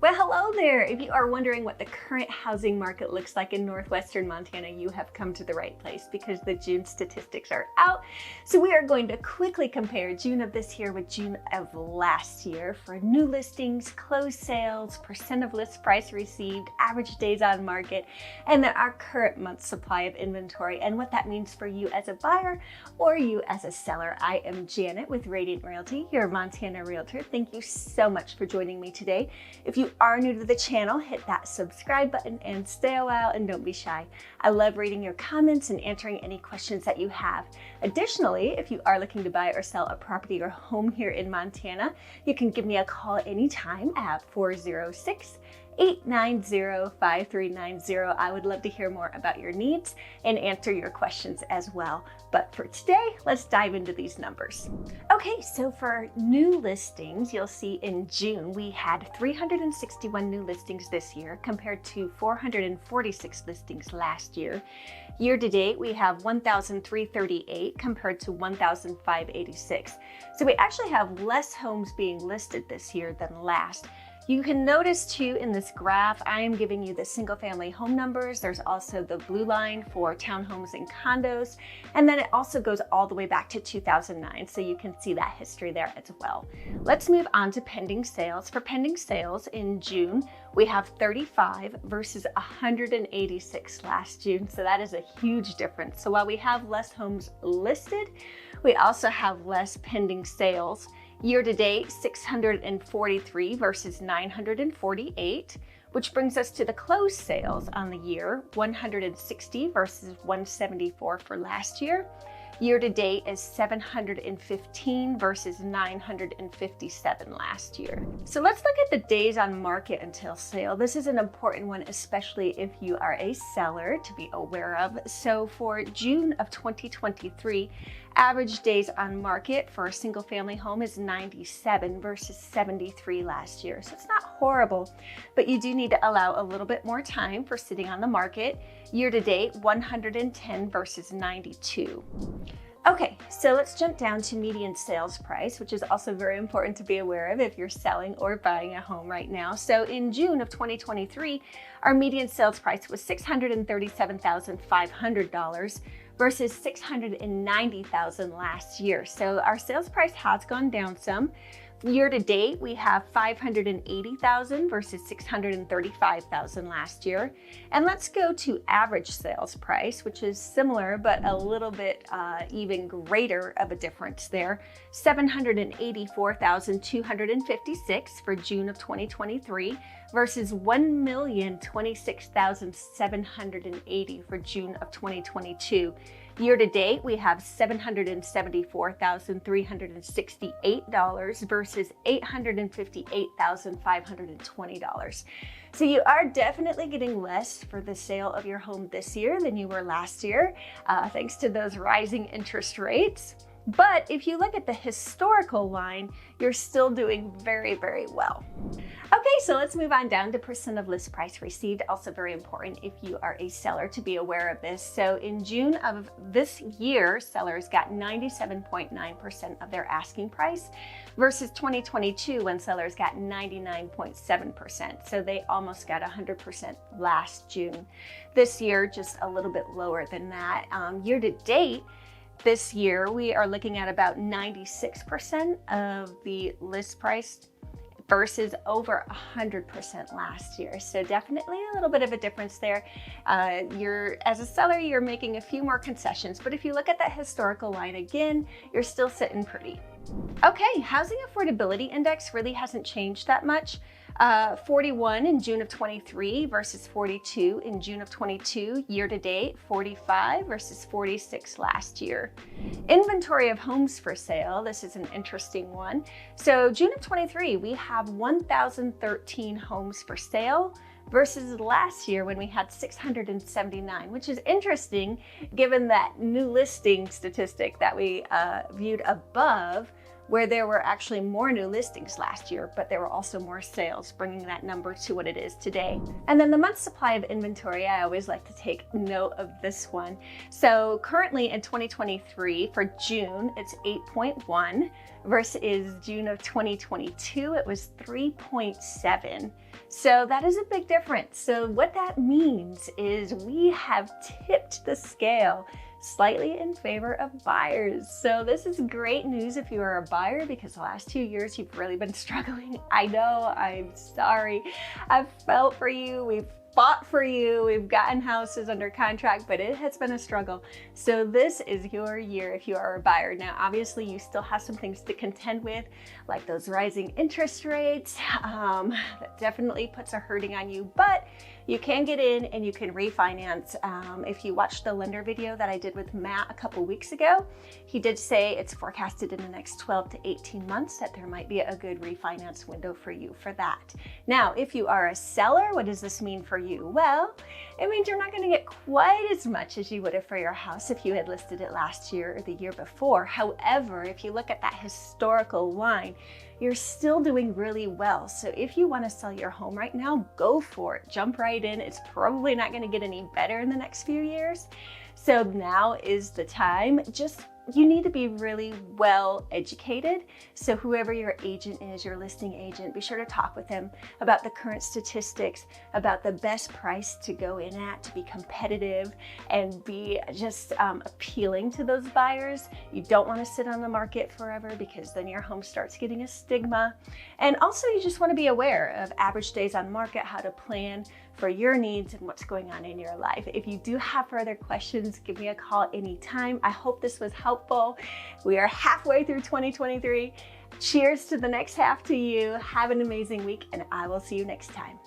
Well, hello there. If you are wondering what the current housing market looks like in Northwestern Montana, you have come to the right place because the June statistics are out. So we are going to quickly compare June of this year with June of last year for new listings, closed sales, percent of list price received, average days on market, and then our current month's supply of inventory and what that means for you as a buyer or you as a seller. I am Janet with Radiant Realty, your Montana Realtor. Thank you so much for joining me today. If you are new to the channel, hit that subscribe button and stay a while and don't be shy. I love reading your comments and answering any questions that you have. Additionally, if you are looking to buy or sell a property or home here in Montana, you can give me a call anytime at 406-890-5390. I would love to hear more about your needs and answer your questions as well. But for today, let's dive into these numbers. Okay, so for new listings, you'll see in June, we had 361 new listings this year compared to 446 listings last year. Year to date, we have 1,338 compared to 1,586. So we actually have less homes being listed this year than last. You can notice too in this graph, I am giving you the single family home numbers. There's also the blue line for townhomes and condos. And then it also goes all the way back to 2009. So you can see that history there as well. Let's move on to pending sales. For pending sales in June, we have 35 versus 186 last June. So that is a huge difference. So while we have less homes listed, we also have less pending sales. Year to date, 643 versus 948, which brings us to the closed sales on the year, 160 versus 174 for last year. Year to date is 715 versus 957 last year. So let's look at the days on market until sale. This is an important one, especially if you are a seller, to be aware of. So for June of 2023, average days on market for a single family home is 97 versus 73 last year. So it's not horrible, but you do need to allow a little bit more time for sitting on the market. Year to date, 110 versus 92. Okay, so let's jump down to median sales price, which is also very important to be aware of if you're selling or buying a home right now. So in June of 2023, our median sales price was $637,500 versus $690,000 last year. So our sales price has gone down some. Year to date, we have $580,000 versus $635,000 last year. And let's go to average sales price, which is similar, but a little bit even greater of a difference there. $784,256 for June of 2023 versus $1,026,780 for June of 2022. Year to date, we have $774,368 versus $858,520. So you are definitely getting less for the sale of your home this year than you were last year, thanks to those rising interest rates. But if you look at the historical line, you're still doing very, very well. Okay, so let's move on down to percent of list price received. Also very important if you are a seller to be aware of this. So in June of this year, sellers got 97.9% of their asking price versus 2022 when sellers got 99.7%. So they almost got 100% last June. This year, just a little bit lower than that. Year to date, this year, we are looking at about 96% of the list price versus over 100% last year. So definitely a little bit of a difference there. As a seller, you're making a few more concessions, but if you look at that historical line again, you're still sitting pretty. Okay, housing affordability index really hasn't changed that much. 41 in June of 23 versus 42 in June of 22. Year to date, 45 versus 46 last year. Inventory of homes for sale. This is an interesting one. So June of 23, we have 1,013 homes for sale versus last year when we had 679, which is interesting given that new listing statistic that we viewed above, where there were actually more new listings last year, but there were also more sales, bringing that number to what it is today. And then the month's supply of inventory, I always like to take note of this one. So currently in 2023, for June, it's 8.1 versus June of 2022, it was 3.7. So that is a big difference. So what that means is we have tipped the scale slightly in favor of buyers. So this is great news if you are a buyer, because the last 2 years you've really been struggling. I know, I'm sorry. I've felt for you. We've fought for you. We've gotten houses under contract, but it has been a struggle. So this is your year if you are a buyer. Now, obviously you still have some things to contend with, like those rising interest rates. That definitely puts a hurting on you, but you can get in and you can refinance. If you watched the lender video that I did with Matt a couple weeks ago, he did say it's forecasted in the next 12 to 18 months that there might be a good refinance window for you for that. Now, if you are a seller, what does this mean for you? Well, it means you're not going to get quite as much as you would have for your house if you had listed it last year or the year before. However, if you look at that historical line, you're still doing really well. So if you want to sell your home right now, go for it. Jump right in. It's probably not going to get any better in the next few years. So now is the time. You need to be really well educated. So whoever your agent is, your listing agent, be sure to talk with them about the current statistics, about the best price to go in at, to be competitive and be just appealing to those buyers. You don't want to sit on the market forever, because then your home starts getting a stigma. And also you just want to be aware of average days on market, how to plan for your needs and what's going on in your life. If you do have further questions, give me a call anytime. I hope this was helpful. We are halfway through 2023. Cheers to the next half to you. Have an amazing week, and I will see you next time.